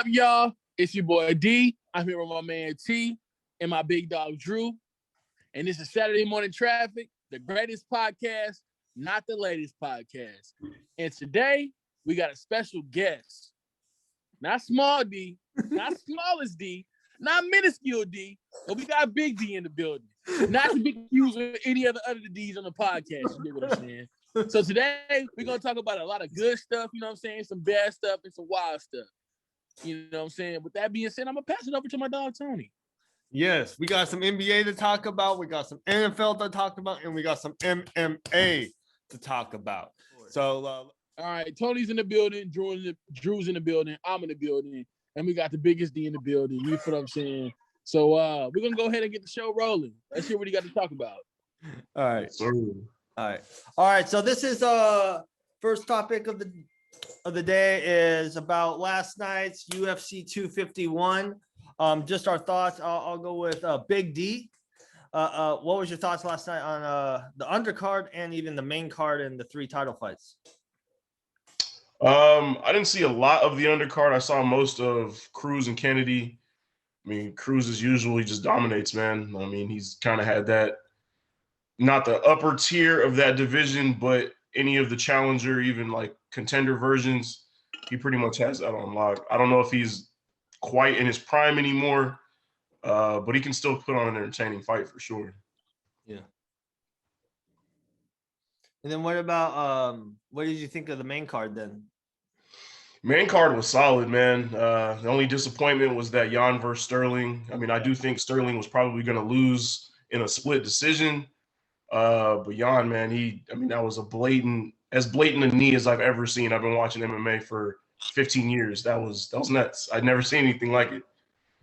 up, y'all? It's your boy D. I'm here with my man T and my big dog Drew. And this is Saturday Morning Traffic, the greatest podcast, not the latest podcast. And today we got a special guest. Not small D, not smallest D, not minuscule D, but we got Big D in the building. Not to be confused with any other D's on the podcast, you get what I'm saying? So today we're going to talk about a lot of good stuff, you know what I'm saying? Some bad stuff and some wild stuff. You know what I'm saying? With that being said, I'm going to pass it over to my dog, Tony. Yes, we got some NBA to talk about. We got some NFL to talk about, and we got some MMA to talk about. So, all right, Tony's in the building, Drew's in the building, I'm in the building, and we got the biggest D in the building. You know what I'm saying? So we're going to go ahead and get the show rolling. Let's hear what he got to talk about. All right. All right. So this is first topic of the day is about last night's UFC 251. Just our thoughts. I'll go with Big D. What was your thoughts last night on the undercard and even the main card and the 3 title fights? I didn't see a lot of the undercard. I saw most of Cruz and Kennedy. I mean, Cruz as usual, he just dominates, man. I mean, he's kind of had that, not the upper tier of that division, but any of the challenger, even like contender versions, he pretty much has that on lock. I don't know if he's quite in his prime anymore, but he can still put on an entertaining fight for sure. Yeah. And then what about what did you think of the main card then? Main card was solid, man. The only disappointment was that Jan versus Sterling. I mean, I do think Sterling was probably going to lose in a split decision. But Jan, man, that was as blatant a knee as I've ever seen. I've been watching MMA for 15 years. That was nuts. I'd never seen anything like it.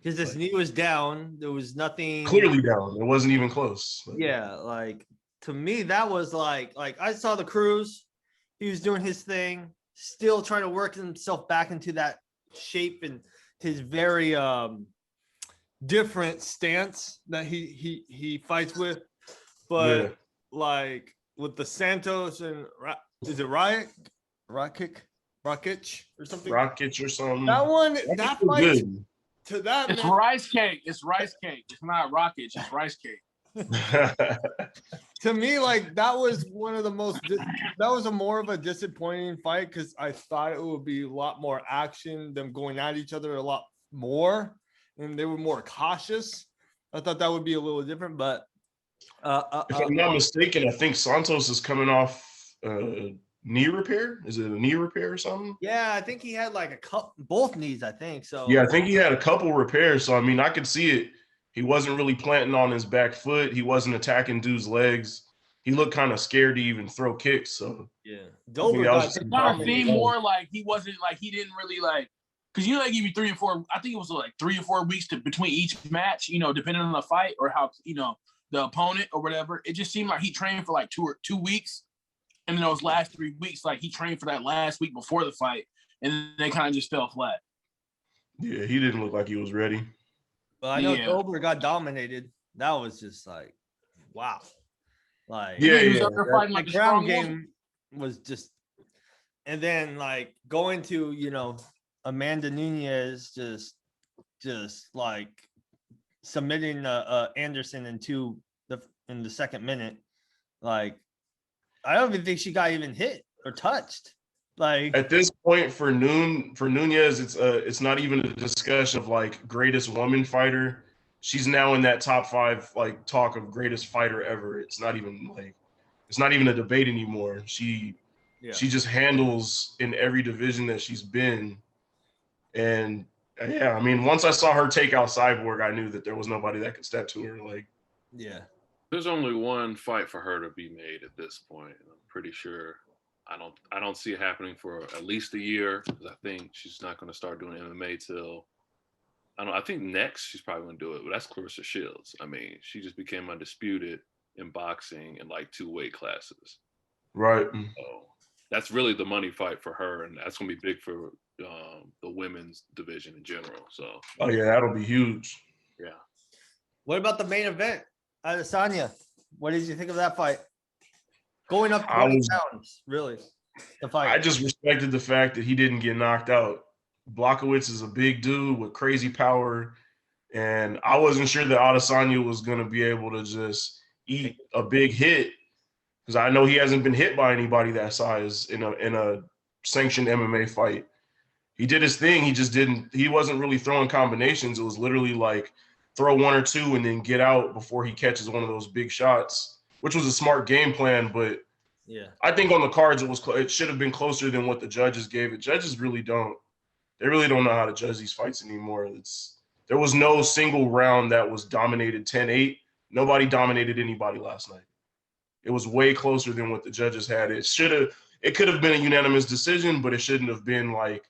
Because his knee was down. There was nothing. Clearly down. It wasn't even close. Yeah, like to me, that was like I saw the Cruz. He was doing his thing, still trying to work himself back into that shape and his very different stance that he fights with. But like with the Santos and is it Rakic or something? Rakic or something. That one, that fight good. To that. It's rice cake. It's rice cake. It's not Rakic. It's rice cake. To me, like that was one of the most. That was a more of a disappointing fight because I thought it would be a lot more action, them going at each other a lot more, and they were more cautious. I thought that would be a little different, but. If I'm not mistaken, I think Santos is coming off knee repair. Is it a knee repair or something? Yeah, I think he had like a couple, both knees, I think. So yeah, I think he had a couple repairs. So I mean, I could see it. He wasn't really planting on his back foot. He wasn't attacking dude's legs. He looked kind of scared to even throw kicks. So yeah, Dover kind of seemed more like he wasn't like he didn't really like because they give you 3 or 4. I think it was like 3 or 4 weeks between each match. Depending on the fight or how the opponent or whatever. It just seemed like he trained for like 2 weeks. And then those last 3 weeks, like he trained for that last week before the fight. And then they kind of just fell flat. Yeah, he didn't look like he was ready. Well, I know Dober got dominated. That was just like, wow. Like, the ground game was just, and then like going to, Amanda Nunes just like submitting Anderson in the second minute. Like, I don't even think she got even hit or touched. Like at this point for Nunes, it's not even a discussion of like greatest woman fighter. She's now in that top 5 like talk of greatest fighter ever. It's not even a debate anymore. She just handles in every division that she's been. And yeah, I mean, once I saw her take out Cyborg, I knew that there was nobody that could step to her. Like, yeah, there's only one fight for her to be made at this point. I'm pretty sure. I don't see it happening for at least a year because I think she's not going to start doing MMA till I think next she's probably going to do it, but that's Clarissa Shields. I mean, she just became undisputed in boxing in like 2 weight classes. Right. So that's really the money fight for her, and that's going to be big for the women's division in general. So. Oh yeah, that'll be huge. Yeah. What about the main event? Adesanya, what did you think of that fight? Going up 20 pounds, really. The fight. I just respected the fact that he didn't get knocked out. Blachowicz is a big dude with crazy power, and I wasn't sure that Adesanya was going to be able to just eat a big hit because I know he hasn't been hit by anybody that size in a sanctioned MMA fight. He did his thing. He just didn't. He wasn't really throwing combinations. It was literally like throw one or two and then get out before he catches one of those big shots, which was a smart game plan. But Yeah, I think on the cards it should have been closer than what the judges gave it. Judges really don't. They really don't know how to judge these fights anymore. There was no single round that was dominated 10-8. Nobody dominated anybody last night. It was way closer than what the judges had. It could have been a unanimous decision, but it shouldn't have been like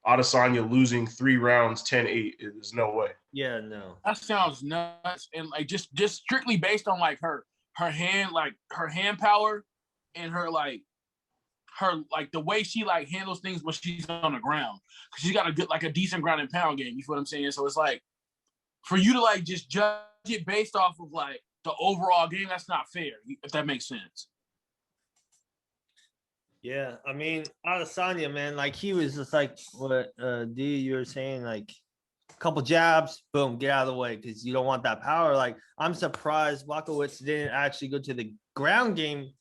Adesanya losing 3 rounds 10-8. There's no way. yeah, no. That sounds nuts. And like just strictly based on like her hand power and her the way she like handles things when she's on the ground. Cause she's got a decent ground and pound game. You feel what I'm saying? So it's like for you to like just judge it based off of like the overall game, that's not fair, if that makes sense. Yeah, I mean, Adesanya, man, like he was just like what D you were saying, like a couple jabs, boom, get out of the way because you don't want that power. Like I'm surprised Blachowicz didn't actually go to the ground game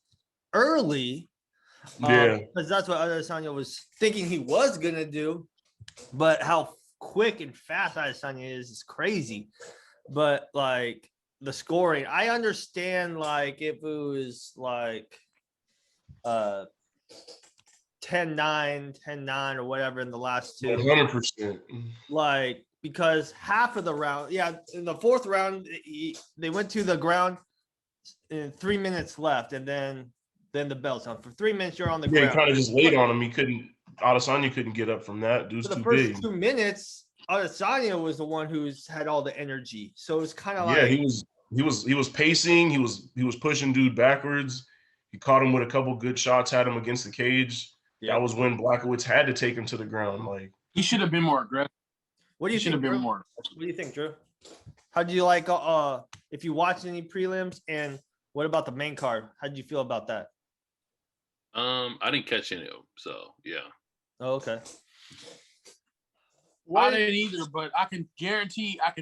early. Yeah, because that's what Adesanya was thinking he was gonna do, but how quick and fast Adesanya is crazy. But like the scoring, I understand like if it was like 10-9, 10-9 or whatever in the last two. 100%. Like because half of the round, in the fourth round, they went to the ground in 3 minutes left, and then the bell's on. For 3 minutes, you're on the ground. Yeah, he kind of just laid on him. Adesanya couldn't get up from that. Dude's For the too first big. 2 minutes, Adesanya was the one who's had all the energy. So it's kind of like he was pacing. He was pushing dude backwards. He caught him with a couple good shots. Had him against the cage. Yeah. That was when Blachowicz had to take him to the ground. Like He should have been more aggressive. What do you Should have think, been Drew? more. What do you think, Drew? How do you like if you watched any prelims, and what about the main card? How did you feel about that? I didn't catch any of them, so yeah. Oh, okay. I didn't either, but I can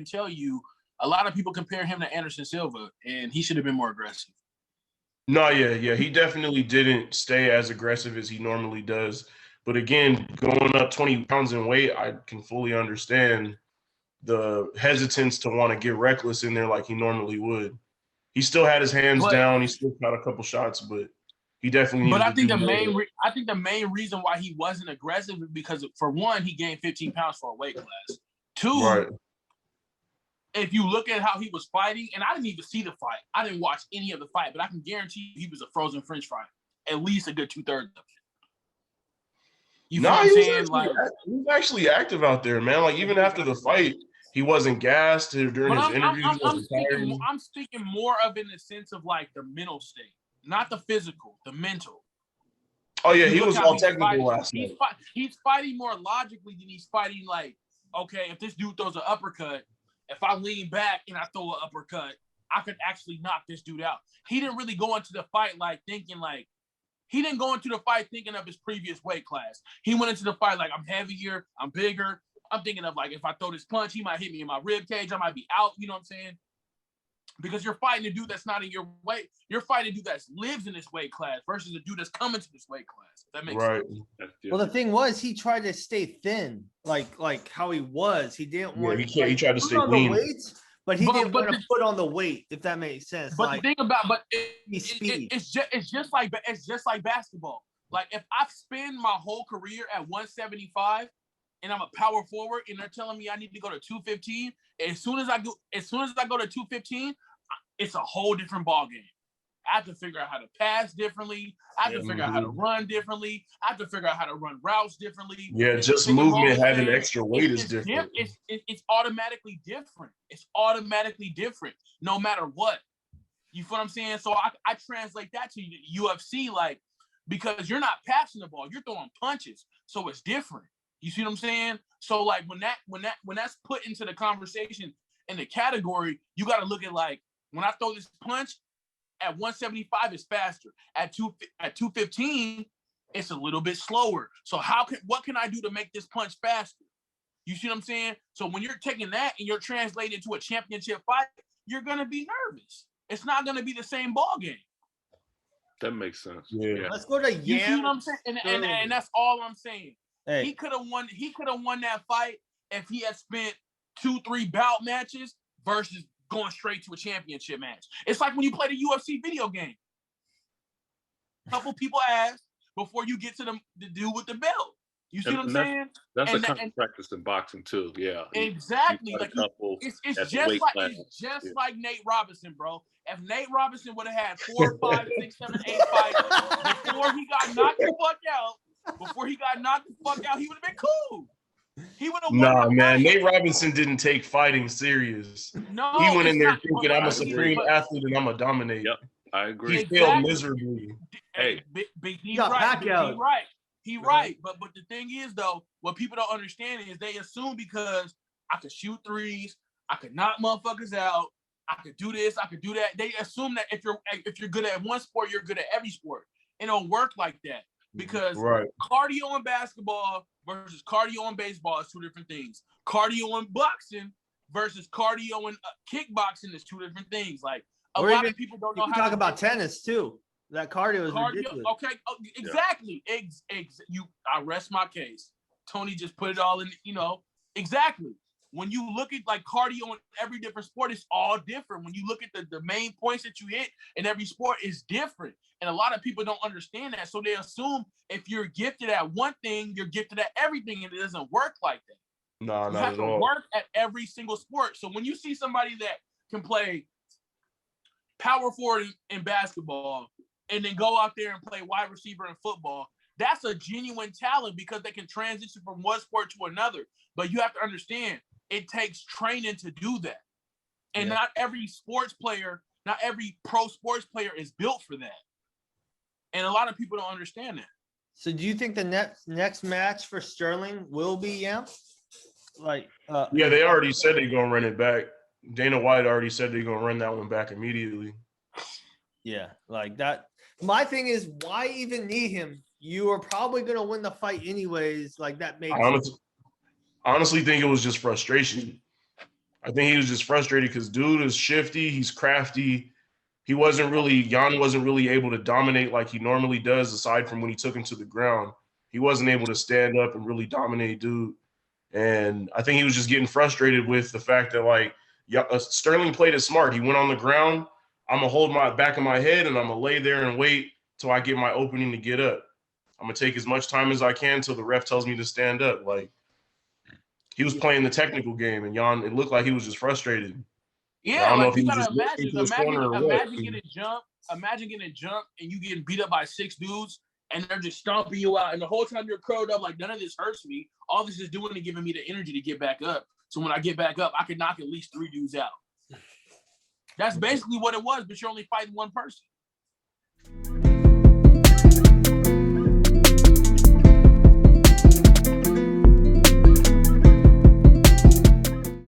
tell you, a lot of people compare him to Anderson Silva, and he should have been more aggressive. No, yeah. He definitely didn't stay as aggressive as he normally does. But again, going up 20 pounds in weight, I can fully understand the hesitance to want to get reckless in there like he normally would. He still had his hands down. He still got a couple shots, but he definitely. But I think the main reason why he wasn't aggressive is because, for one, he gained 15 pounds for a weight class. Two, right. If you look at how he was fighting, and I didn't even see the fight. I didn't watch any of the fight, but I can guarantee you he was a frozen French fry. At least a good 2/3 of it. You know what I'm saying? He was actually active out there, man. Like even after the fight, he wasn't gassed during his interviews. I'm speaking more of in the sense of like the mental state, not the physical, the mental. Oh yeah, he was all technical last night. He's fighting more logically than he's fighting like, okay, if this dude throws an uppercut, if I lean back and I throw an uppercut, I could actually knock this dude out. He didn't really go into the fight like thinking like, he didn't go into the fight thinking of his previous weight class. He went into the fight like, I'm heavier, I'm bigger. I'm thinking of like, if I throw this punch, he might hit me in my rib cage. I might be out. You know what I'm saying? Because you're fighting a dude that's not in your weight. You're fighting a dude that lives in this weight class versus a dude that's coming to this weight class. If that makes sense. Well, the thing was, he tried to stay thin, like how he was. He didn't want. He tried to stay lean. But he didn't want to put on the weight, if that makes sense. But the thing about, it's just like basketball. Like if I spend my whole career at 175 and I'm a power forward, and they're telling me I need to go to 215, as soon as I go to 215, it's a whole different ball game. I have to figure out how to pass differently. I have to figure out how to run differently. I have to figure out how to run routes differently. Yeah, just movement having extra weight is different. It's automatically different. It's automatically different, no matter what. You feel what I'm saying? So I translate that to UFC, like, because you're not passing the ball, you're throwing punches, so it's different. You see what I'm saying? So like when that's put into the conversation in the category, you got to look at like, when I throw this punch, at 175 it's faster. At 215, it's a little bit slower. So what can I do to make this punch faster? You see what I'm saying? So when you're taking that and you're translating to a championship fight, you're gonna be nervous. It's not gonna be the same ball game. That makes sense. Yeah. Let's go to You see Yam. what I'm saying? And that's all I'm saying. Hey, He could have won that fight if he had spent 2-3 bout matches versus going straight to a championship match. It's like when you play the UFC video game. A couple people ask before you get to the dude with the belt. You see what I'm saying? That's a kind of practice in boxing too. Yeah. Exactly. Like it's just yeah. like Nate Robinson, bro. If Nate Robinson would have had 4, 5, 6, 7, 8 fights before he got knocked the fuck out, he would have been cool. He would have won. Nah, man. Nate Robinson didn't take fighting serious. No, he went in there thinking I'm a supreme athlete and I'm a dominate. Yep, I agree. He failed miserably. Hey, He's right. He right. But the thing is though, what people don't understand is they assume because I could shoot threes, I could knock motherfuckers out, I could do this, I could do that. They assume that if you're good at one sport, you're good at every sport. It don't work like that because cardio in basketball versus cardio in baseball is two different things. Cardio in boxing versus cardio in kickboxing is two different things. Like a lot of people don't know how to talk about tennis too. That cardio is ridiculous. Okay, exactly. I rest my case. Tony just put it all in. Exactly. When you look at like cardio in every different sport, it's all different. When you look at the main points that you hit in every sport, is different. And a lot of people don't understand that. So they assume if you're gifted at one thing, you're gifted at everything, and it doesn't work like that. No, you have to work at every single sport. So when you see somebody that can play power forward in basketball and then go out there and play wide receiver in football, that's a genuine talent because they can transition from one sport to another. But you have to understand, it takes training to do that. And not every sports player, not every pro sports player is built for that. And a lot of people don't understand that. So do you think the next match for Sterling will be Yam? Yeah, they already said they're going to run it back. Dana White already said they're going to run that one back immediately. Yeah, like that. My thing is, why even need him? You are probably going to win the fight anyways. Like that makes honestly think it was just frustration. I think he was just frustrated because dude is shifty. He's crafty. Jan wasn't really able to dominate like he normally does, aside from when he took him to the ground. He wasn't able to stand up and really dominate dude. And I think he was just getting frustrated with the fact that Sterling played it smart. He went on the ground. I'm going to hold my back of my head and I'm going to lay there and wait till I get my opening to get up. I'm going to take as much time as I can till the ref tells me to stand up. Like, he was playing the technical game, and Jan, it looked like he was just frustrated. Yeah, like you gotta imagine getting jumped and you getting beat up by 6 dudes and they're just stomping you out. And the whole time you're curled up like none of this hurts me. All this is doing is giving me the energy to get back up. So when I get back up, I can knock at least 3 dudes out. That's basically what it was, but you're only fighting one person.